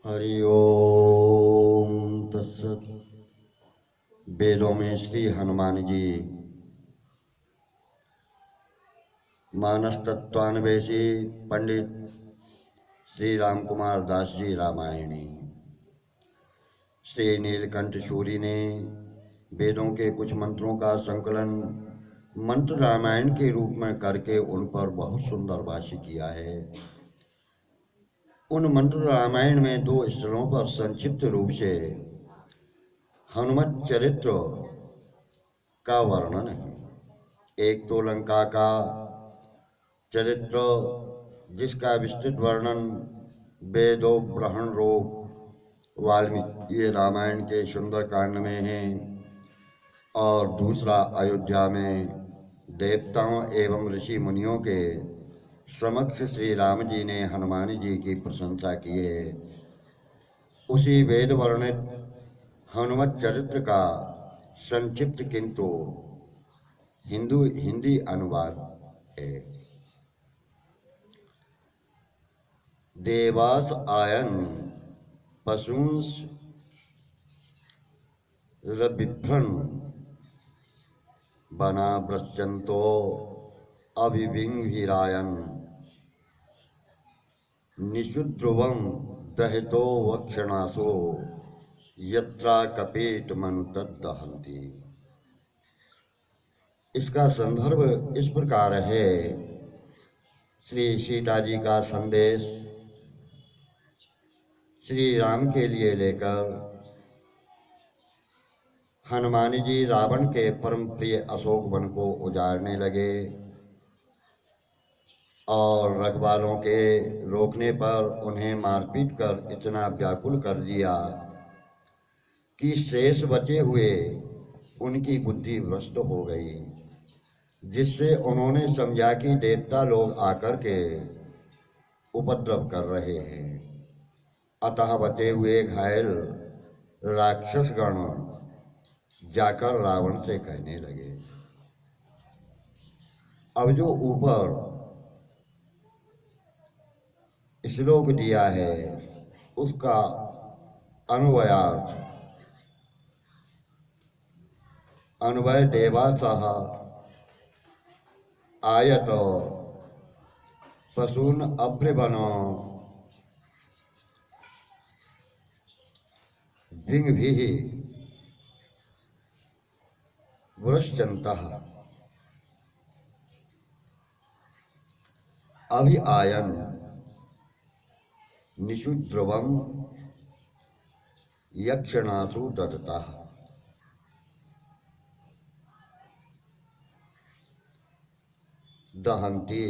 हरि ओम तत्सत। वेदों में श्री हनुमान जी मानस तत्वान्वेषी पंडित श्री राम कुमार दास जी रामायणी। श्री नीलकंठ सूरी ने वेदों के कुछ मंत्रों का संकलन मंत्र रामायण के रूप में करके उन पर बहुत सुंदर भाष्य किया है। उन मंत्र रामायण में 2 स्थलों पर संक्षिप्त रूप से हनुमत चरित्र का वर्णन है। एक तो लंका का चरित्र जिसका विस्तृत वर्णन वेदो ब्रहण रूप वाल्मीकि रामायण के सुंदर कांड में है, और दूसरा अयोध्या में देवताओं एवं ऋषि मुनियों के समक्ष श्री राम जी ने हनुमान जी की प्रशंसा की है। उसी वेद वर्णित हनुमत चरित्र का संक्षिप्त किंतु हिंदी अनुवाद है। देवास आयन पशुंस रबिभ्रन बना व्रजंतो अभिविंगिरायन निशुद्रुवं दहितो वक्षणासो यत्रा कपेट मनु तद्दहन्ति। इसका संदर्भ इस प्रकार है। श्री सीता जी का संदेश श्री राम के लिए लेकर हनुमान जी रावण के परम प्रिय अशोक वन को उजाड़ने लगे, और रखवालों के रोकने पर उन्हें मारपीट कर इतना व्याकुल कर दिया कि शेष बचे हुए उनकी बुद्धि भ्रष्ट हो गई, जिससे उन्होंने समझा कि देवता लोग आकर के उपद्रव कर रहे हैं। अतः बचे हुए घायल राक्षसगण जाकर रावण से कहने लगे। अब जो ऊपर श्लोक दिया है उसका अन्वयार्थ अन्वय देवासः आयत पशून अभ्रवनो भिंगभिः वृश्चन्तः अभि आयन निशुद्रवं यक्षणासु दत्तः। दहन्ति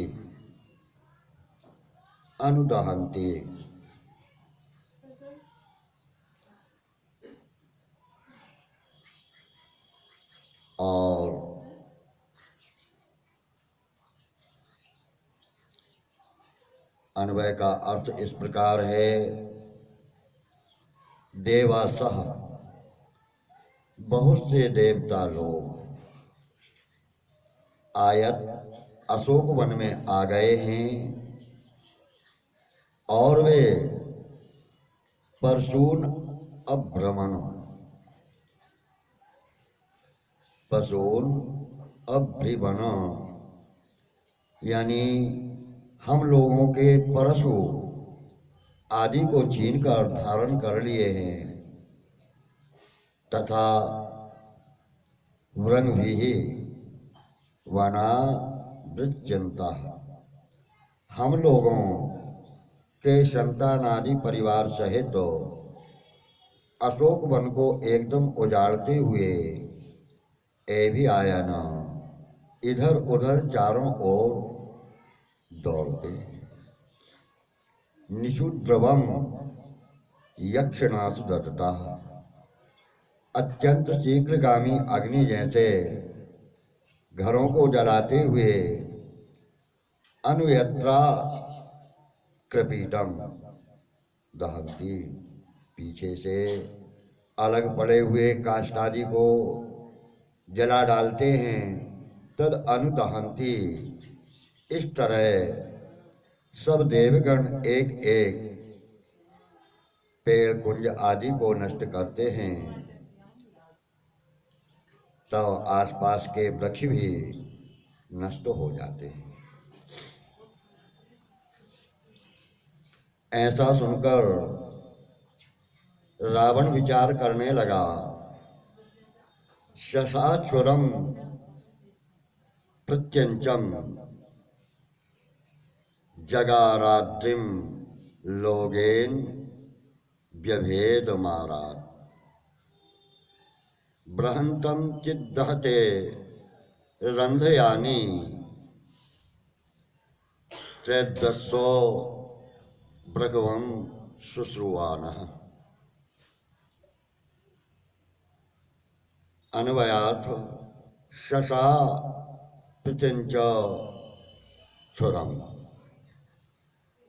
अनुदहन्ति और अन्वय का अर्थ इस प्रकार है। देवासः बहुत से देवता लोग आयत अशोक वन में आ गए हैं, और वे परशून अभ्रमण पशून अभ्रिवण यानी हम लोगों के परशु आदि को छीन कर धारण कर लिए हैं, तथा वृंगभिः वना वृज्यन्तः हम लोगों के संतानादि परिवार सहित तो अशोक वन को एकदम उजाड़ते हुए एवि आयन इधर उधर चारों ओर दौड़ते। निशुद्रवं यक्षणासु दत्तः अत्यंत शीघ्रगामी अग्नि जैसे घरों को जलाते हुए अनुयत्रा कृपीटम दहन्ति पीछे से अलग पड़े हुए काष्ठादि को जला डालते हैं। तद अनुदहन्ति इस तरह सब देवगण एक एक पेड़ कुंज आदि को नष्ट करते हैं तो आसपास के वृक्ष भी नष्ट हो जाते हैं। ऐसा सुनकर रावण विचार करने लगा, शशाचुरम प्रत्यंचम जगाराद्रिम लोगेन व्यभेद मारात बृहंतम चिद्दहते रंधयानी त्रैदशो भृगवं शुश्रुवानः। अन्वयार्थ शशा प्रत्यंच छुरम,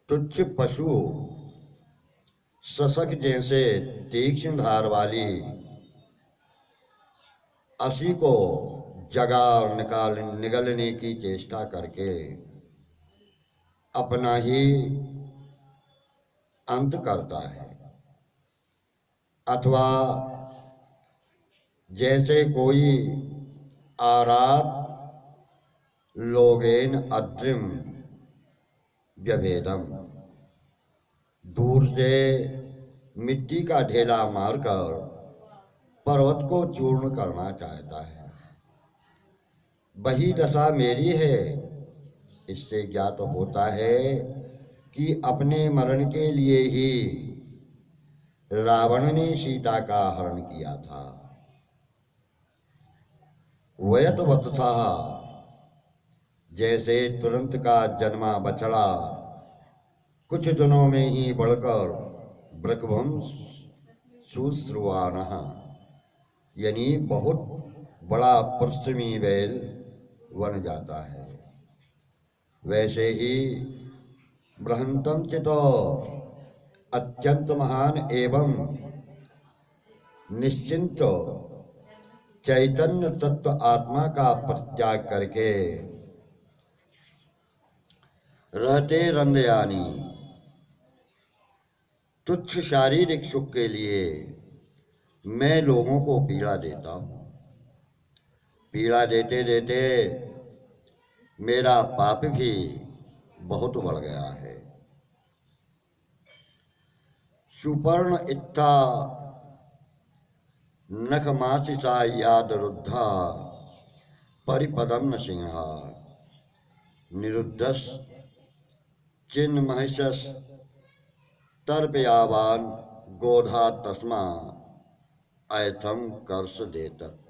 तुच्छ पशु शशक जैसे तीक्ष्ण धार वाली असी को जगार निगलने की चेष्टा करके अपना ही अंत करता है, अथवा जैसे कोई आरात लोगेन अद्रिम व्यभेदम, दूर से मिट्टी का ढेला मारकर पर्वत को चूर्ण करना चाहता है, वही दशा मेरी है। इससे ज्ञात होता है कि अपने मरण के लिए ही रावण ने सीता का हरण किया था। वयत वत्सा, जैसे तुरंत का जन्मा बछड़ा कुछ दिनों में ही बढ़कर वृकवंश शुश्रुवानः, यानी बहुत बड़ा परिश्रमी बैल बन जाता है, वैसे ही बृहंतम चितो अत्यंत महान एवं निश्चिंत चैतन्य तत्व आत्मा का परित्याग करके रहते रंधयानी, तुच्छ शारीरिक सुख के लिए मैं लोगों को पीड़ा देता हूँ। पीड़ा देते देते मेरा पाप भी बहुत बढ़ गया है। सुपर्ण इत्था नखमाशिषा याद रुद्धा परिपदम न सिंहा, निरुद्धस चिन्ह महिषस तर्पयावान गोधा तस्मा ऐथम कर्ष देतत्।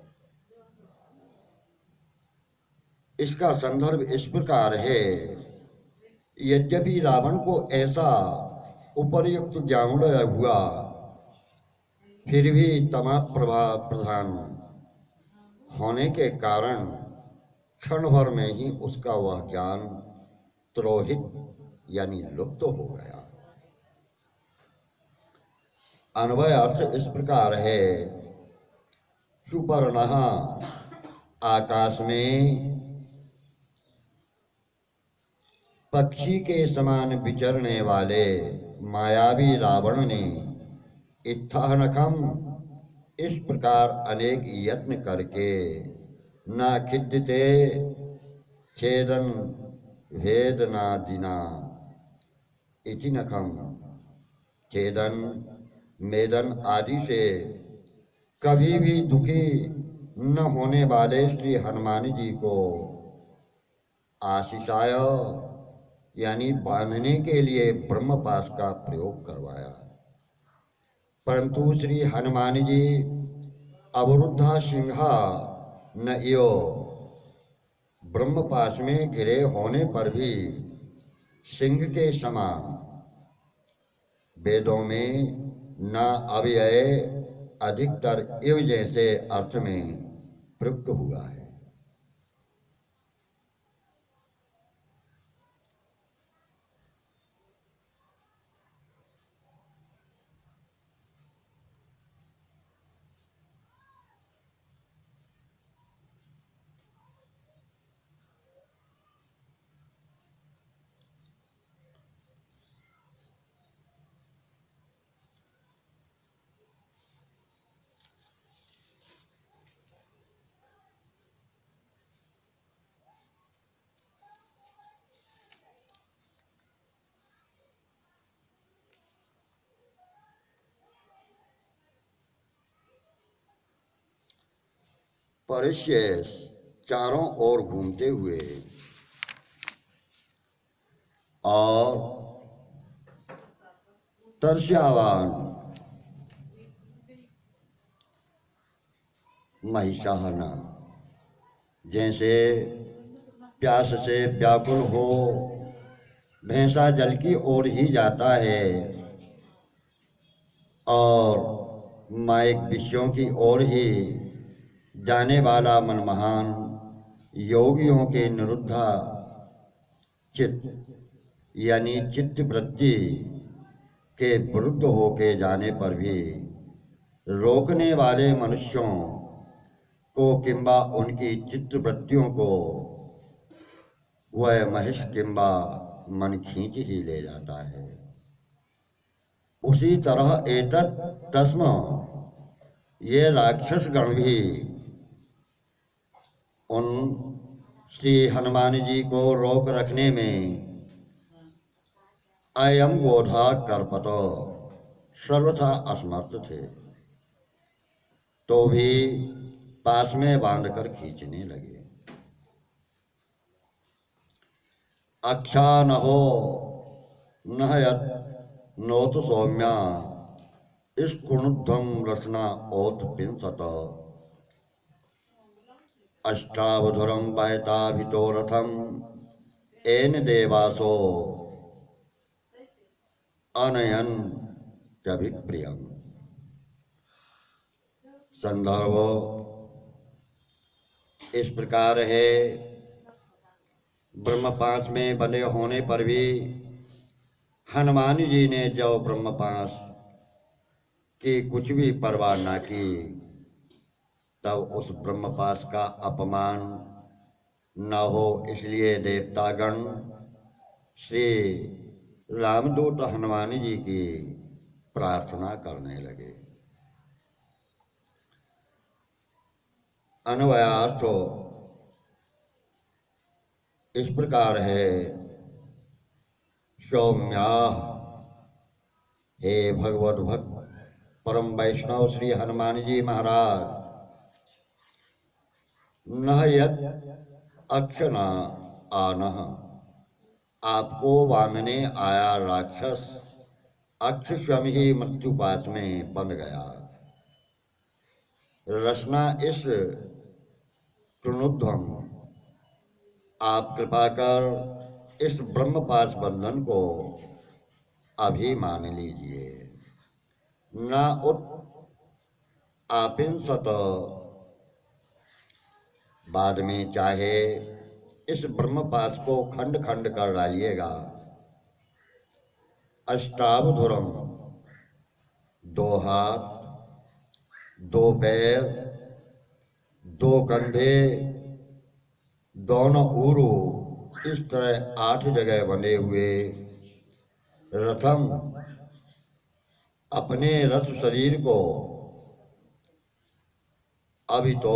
इसका संदर्भ इस प्रकार है, यद्यपि रावण को ऐसा उपर्युक्त ज्ञान हुआ, फिर भी तमा प्रधान होने के कारण क्षण भर में ही उसका वह ज्ञान त्रोहित यानी लुप्त हो गया। अन्वय अर्थ इस प्रकार है, सुपर्णः, आकाश में पक्षी के समान विचरने वाले मायावी रावण ने इत्थानकम, इस प्रकार अनेक यत्न करके न खिद्यते छेदन भेदनादिना इति नखम, छेदन मेदन आदि से कभी भी दुखी न होने वाले श्री हनुमान जी को आशीषाय यानी बांधने के लिए ब्रह्मपाश का प्रयोग करवाया, परंतु श्री हनुमान जी अवरुद्धा सिंहा न यो, ब्रह्मपाश में घिरे होने पर भी सिंह के समान वेदों में न अव्यय अधिकतर इव जैसे अर्थ में प्रयुक्त हुआ है। परिशेष चारों ओर घूमते हुए और तरस्यावान महिषाहना जैसे प्यास से व्याकुल हो भैंसा जल की ओर ही जाता है और माइक विषयों की ओर ही जाने वाला मनमहान योगियों के निरुद्धा चित्त यानी चित्त वृत्ति के विरुद्ध होके जाने पर भी रोकने वाले मनुष्यों को किंबा उनकी चित्त वृत्तियों को वह महिष किंबा मन खींच ही ले जाता है। उसी तरह एतत् तस्म ये राक्षस गण भी उन श्री हनुमान जी को रोक रखने में अयम गोधा कर्पतो सर्वथा असमर्थ थे, तो भी पास में बांधकर खींचने लगे। अच्छा न हो न यत नोत सौम्या इस कुणुध्वम रसना ओत पिंसत अष्टावधुरम वहताभितो रथम एन देवासो अनयन अभिप्रियम। संदर्भ इस प्रकार है, ब्रह्मपाश में बंधे होने पर भी हनुमान जी ने जो ब्रह्मपाश की कुछ भी परवाह ना की, तब उस ब्रह्मपाश का अपमान न हो इसलिए देवतागण श्री रामदूत हनुमान जी की प्रार्थना करने लगे। अन्वयार्थ इस प्रकार है, सौम्या हे भगवत भक्त परम वैष्णव श्री हनुमान जी महाराज, न यत अक्षना आनह आपको वानने आया राक्षस अक्ष स्वयं ही मृत्युपाश में बंध गया। रचना इस कृणुध्वम आप कृपा कर इस ब्रह्मपाश बंधन को अभी मान लीजिए। न उत आपिंसत बाद में चाहे इस ब्रह्मपाश को खंड खंड कर डालिएगा। अष्टावधुरम दो हाथ, दो पैर, दो कंधे, दोनों ऊरू, इस तरह 8 जगह बने हुए रथम अपने रथ शरीर को अभी तो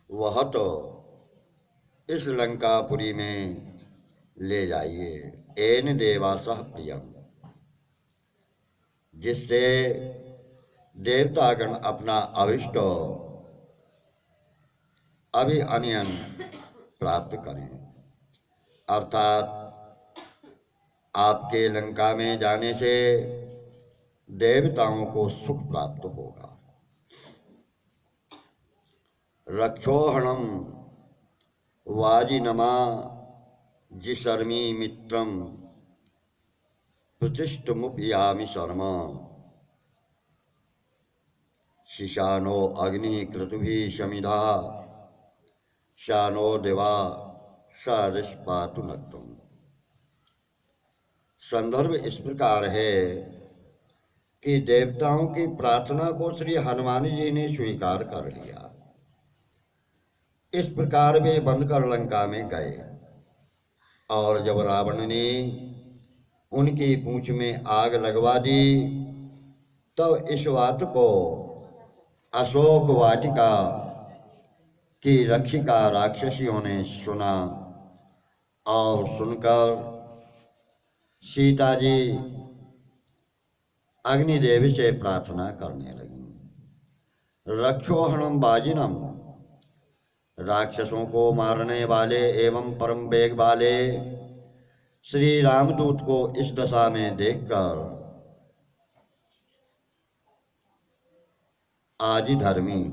वह तो इस लंकापुरी में ले जाइए। एन देवासः प्रियम, जिससे देवतागण अपना अभिष्ट अभी अनयन प्राप्त करें, अर्थात आपके लंका में जाने से देवताओं को सुख प्राप्त होगा। रक्षोहणम वाजिनमा जिशर्मी मित्रम प्रतिष्ठमुपयामि शर्म शिशानो अग्नि क्रतुभिः शमिधा शानो दिवा सारिष्पातु नक्तम। संदर्भ इस प्रकार है कि देवताओं की प्रार्थना को श्री हनुमान जी ने स्वीकार कर लिया। इस प्रकार वे बंधकर लंका में गए और जब रावण ने उनकी पूंछ में आग लगवा दी, तब इस बात को अशोक वाटिका की रक्षिका राक्षसियों ने सुना और सुनकर सीता जी अग्निदेव से प्रार्थना करने लगी, रक्षोहणम बाजिनम, राक्षसों को मारने वाले एवं परम वेग वाले श्री रामदूत को इस दशा में देखकर आजिधर्मी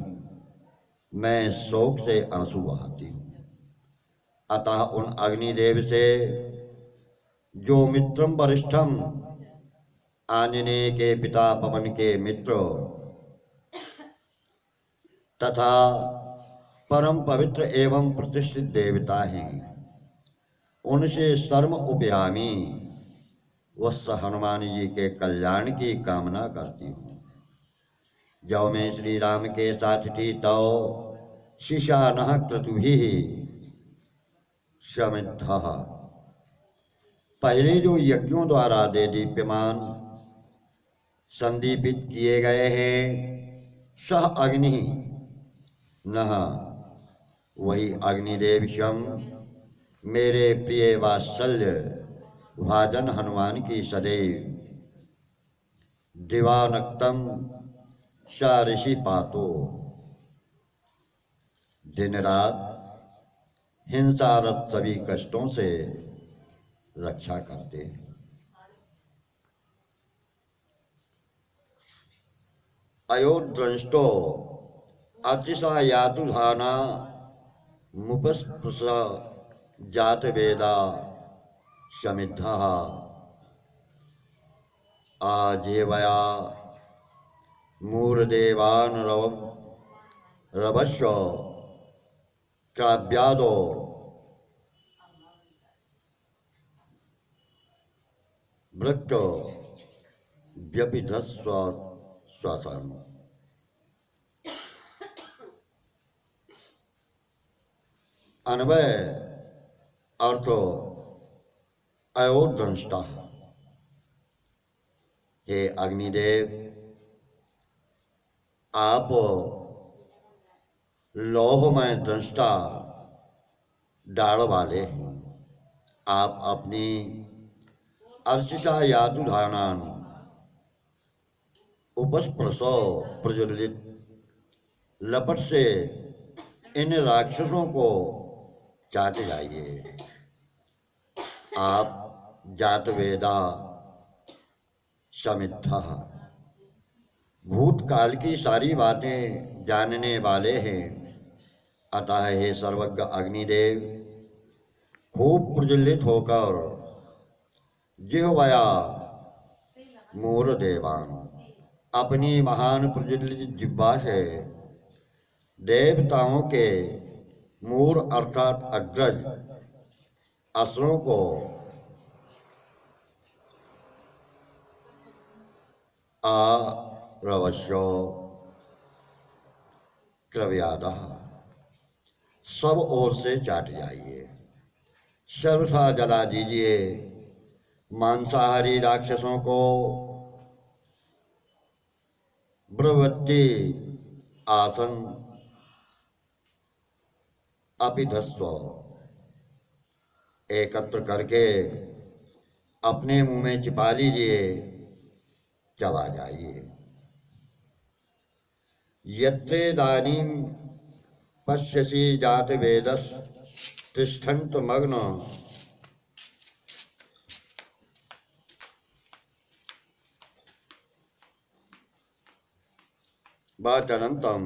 मैं शोक से आंसू बहाती हूँ। अतः उन अग्निदेव से जो मित्रम वरिष्ठम, आंजनेय के पिता पवन के मित्र तथा परम पवित्र एवं प्रतिष्ठित देवता हैं, उनसे शर्म उपयामी वत्स हनुमान जी के कल्याण की कामना करती हूँ। जब मैं श्री राम के साथ थी तो शिशानः क्रतुभिः शमिद्धः, पहले जो यज्ञों द्वारा दे दीप्यमान संदीपित किए गए हैं, सह अग्नि नः, वही अग्निदेव शम मेरे प्रिय वात्सल्य भाजन हनुमान की सदैव दिवानक्तम सा ऋषि पातो, दिन रात हिंसारत सभी कष्टों से रक्षा करते हैं। अयोद्रंष्टो अतिशा यातुधाना मुपस्पृश जात वेदा समिद्धा आजेवया मूर्देवान रवश्व काव्यादो वृक्ष व्यपिधस्व श्वसन। अन्वय अर्थो अयोद्रंष्टा, हे अग्निदेव, आप लौहमय दृष्टा डाल वाले हैं। आप अपनी अर्चिषा यातुधानान उपस्पृशो प्रज्वलित लपट से इन राक्षसों को चाट जाइए। आप जातवेदा समिद्धा, भूतकाल की सारी बातें जानने वाले हैं। अतः हे सर्वज्ञ अग्निदेव, खूब प्रज्वलित होकर जिह्वया मूर्देवान, अपनी महान प्रज्वलित जिह्वा से देवताओं के मूर अर्थात अग्रज असुरों को आरवश्यो क्रव्यादा, सब ओर से चाट जाइए, सर्वथा जला दीजिए। मांसाहारी राक्षसों को ब्रवृत्ति आसन अपिधस्व एकत्र करके अपने मुंह में छिपा लीजिए, चबा जाइए। यत्रेदानीं पश्यसि जात वेदस तिष्ठन्त मग्न वाचनन्तं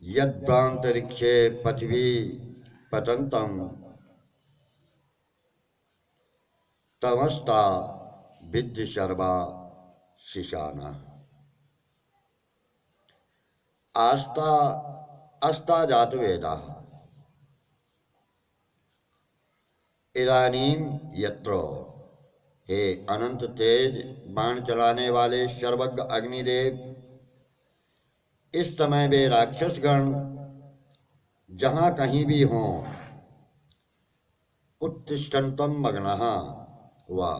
यद्वान्तरिक्षे पृथिवी पतन्तं तमस्ता विद्य सर्वा शिशाना। आस्ता अस्ता जात वेदा इदानीं यत्र, हे अनंत तेज बाण चलाने वाले सर्वज्ञ अग्निदेव, इस समय वे राक्षसगण जहाँ कहीं भी हों, उत्तिष्ठन्तम मग्नः, वा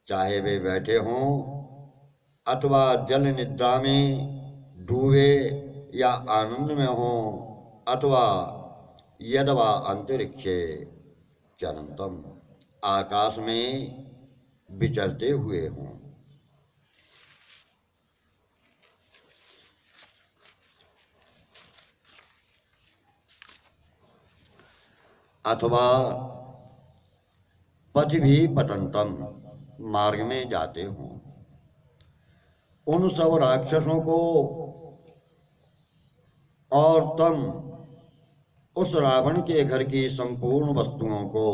चाहे वे बैठे हों अथवा जल निद्रा में डूबे या आनंद में हों, अथवा यदवा अंतरिक्षे चरंतम, आकाश में विचरते हुए हों। अथवा पथ भी पतंतम, मार्ग में जाते हों, उन सब राक्षसों को और तम उस रावण के घर की संपूर्ण वस्तुओं को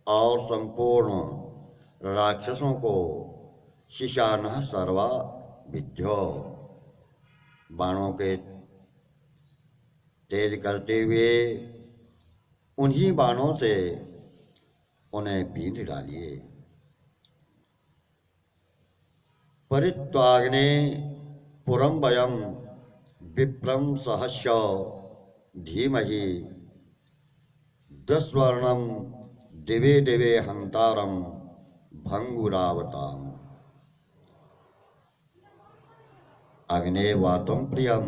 और संपूर्ण राक्षसों को शिशानः सर्वा विद्यो, बाणों के तेज करते हुए उन्हीं बाणों से उन्हें बींध डालिए। परित्वाग्ने पुरम वयम विप्रम सहस्य धीमहि दस्वर्णम दिवे दिवे हंतारम भंगुरावताम। अग्ने वातम प्रियम,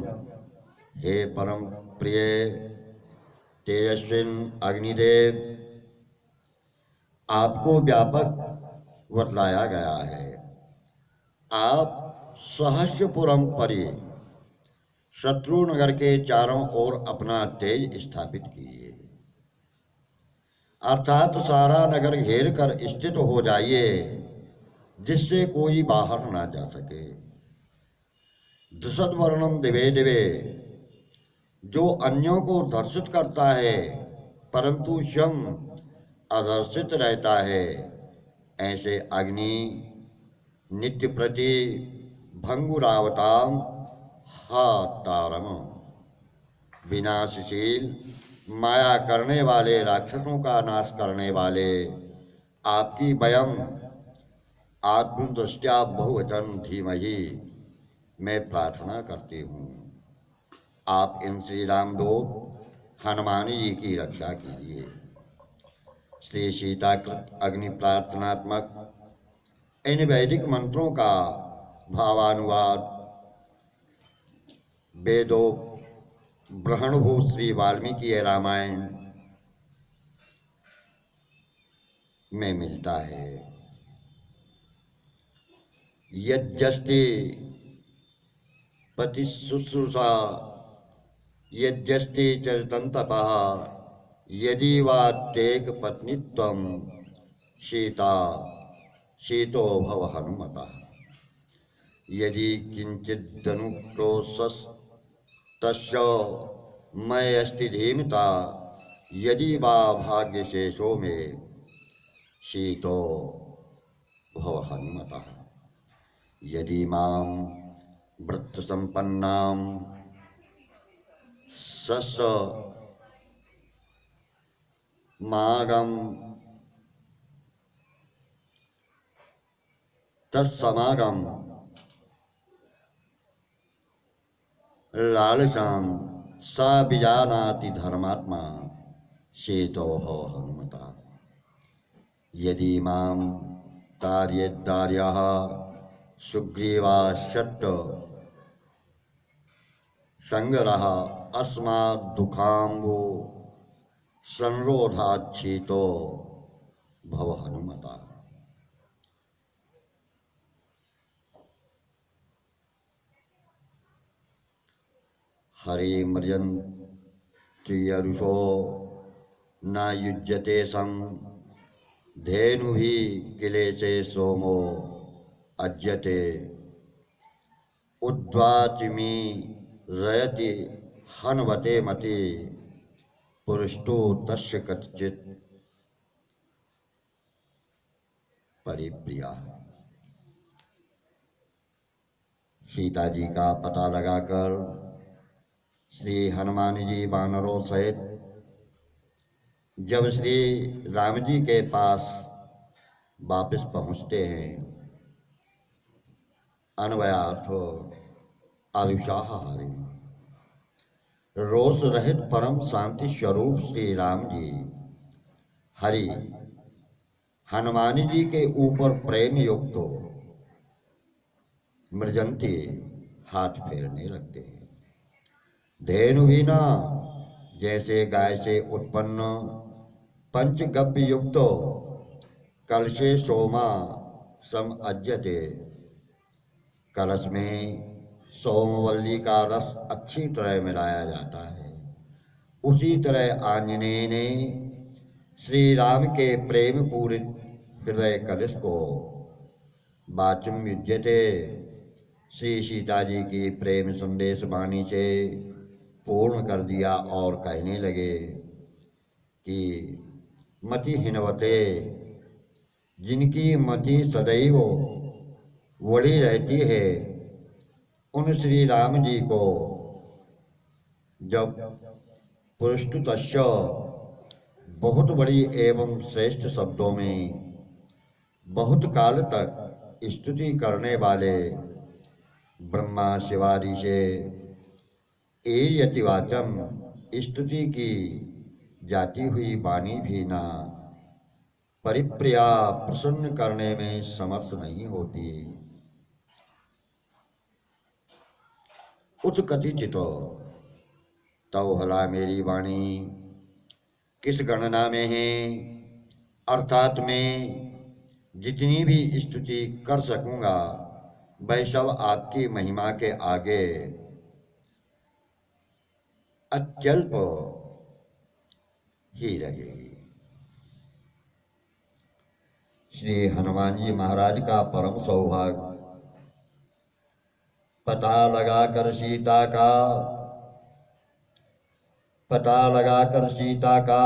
हे परम प्रिय तेजस्विन अग्निदेव, आपको व्यापक बतलाया गया है। आप सहस्यपुरम परि शत्रुनगर के चारों ओर अपना तेज स्थापित कीजिए, अर्थात सारा नगर घेर कर स्थित हो जाइए, जिससे कोई बाहर ना जा सके। धृषद्वर्णम दिवे दिवे, जो अन्यों को दर्शित करता है परंतु स्वयं अदर्शित रहता है, ऐसे अग्नि नित्य प्रति भंगुरावताम हातारम, विनाशशील माया करने वाले राक्षसों का नाश करने वाले आपकी वयम आत्मदृष्टया बहुवचन धीमहि मैं प्रार्थना करती हूँ। आप इन श्री रामदूत हनुमान जी की रक्षा कीजिए। श्री सीताकृत अग्नि प्रार्थनात्मक इन वैदिक मंत्रों का भावानुवाद वेदों ब्रह्मभूत श्री वाल्मीकि रामायण में मिलता है। यज्जस्ति पति शुश्रूषा यज्जस्ति चरितं तपः, यदि वा तेक पत्नीत्वं सीता शीतो भव हनुमतः। यदि किंचिदनुक्रोशस्तस्य मयस्ति धीमता, यदि वा भाग्यशेषो मे शीतो भव हनुमतः। यदि मां वृत्तसंपन्नां सस मागम तत्समागम लालसां सा विजानाति धर्मात्मा शेतो हो हनुमता। यदि मां तार्येद्दार्यः सुग्रीवाशट्ट संगरः अस्मात् दुःखाम्बो संरोधाच्छीतो भव हनुमता। हरिमर्यन्त्रियरुषो न युज्यते सं, धेनुभिः किलेचे सोमो अज्यते। उद्वाचिमी रयति हन्वते मति, पुरुषतो तस्य कथचित् परिप्रिया। सीता जी का पता लगाकर श्री हनुमान जी वानरों सहित जब श्री राम जी के पास वापस पहुँचते हैं, अन्वयार्थ आरुषाहारी रोष रहित परम शांति स्वरूप श्री राम जी हरि हनुमान जी के ऊपर प्रेम युक्त मृजंती हाथ फेरने लगते हैं। धेनु भी न, जैसे गाय से उत्पन्न पंचगव्य युक्त कलशे सोमा सम अज्यते, कलश में सोमवल्ली का रस अच्छी तरह मिलाया जाता है, उसी तरह आंजनेय ने श्री राम के प्रेम पूरित हृदय कलश को वाचुम युज्यते, श्री सीता जी की प्रेम संदेश वाणी से पूर्ण कर दिया और कहने लगे कि मति हिनवते, जिनकी मति सदैव वड़ी रहती है, उन श्री राम जी को जब पुरुषतुतश्च बहुत बड़ी एवं श्रेष्ठ शब्दों में बहुत काल तक स्तुति करने वाले ब्रह्मा शिवादि से एर्यतिवाचम स्तुति की जाती हुई वाणी भी ना परिप्रिया प्रसन्न करने में समर्थ नहीं होती। उत्कथितो तव हला मेरी वाणी किस गणना में है, अर्थात मैं जितनी भी स्तुति कर सकूंगा वह सब आपकी महिमा के आगे अत्यल्प ही रहेगी। श्री हनुमान जी महाराज का परम सौभाग्य, पता लगाकर सीता का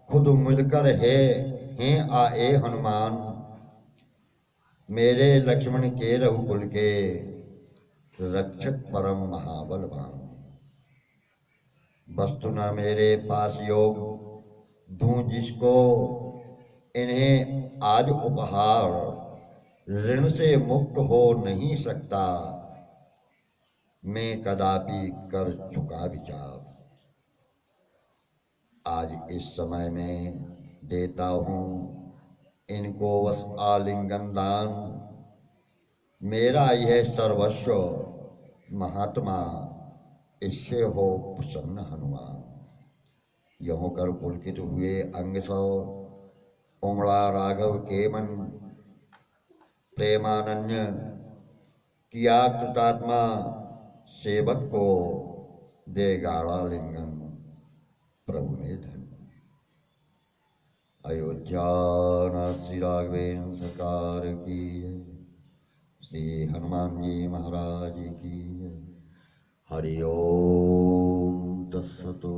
खुद मिलकर हैं आए हनुमान, मेरे लक्ष्मण के रघुकुल के रक्षक परम महाबलवान। वस्तु न मेरे पास योग दूं जिसको, इन्हें आज उपहार ऋण से मुक्त हो नहीं सकता, मैं कदापि कर चुका विचार। आज इस समय में देता हूँ इनको बस आलिंगन दान, मेरा यह सर्वस्व महात्मा इससे हो प्रसन्न हनुमान। यहों कर पुलकित हुए अंग सौ, उमड़ा राघव के मन प्रेमानन्य, किया कृतात्मा सेवक को दे गाढ़ा लिंगन प्रभु ने धन। अयोध्या श्री राघवेंद्र सरकार की, श्री हनुमान जी महाराज की। हरि ओम तत्सतो।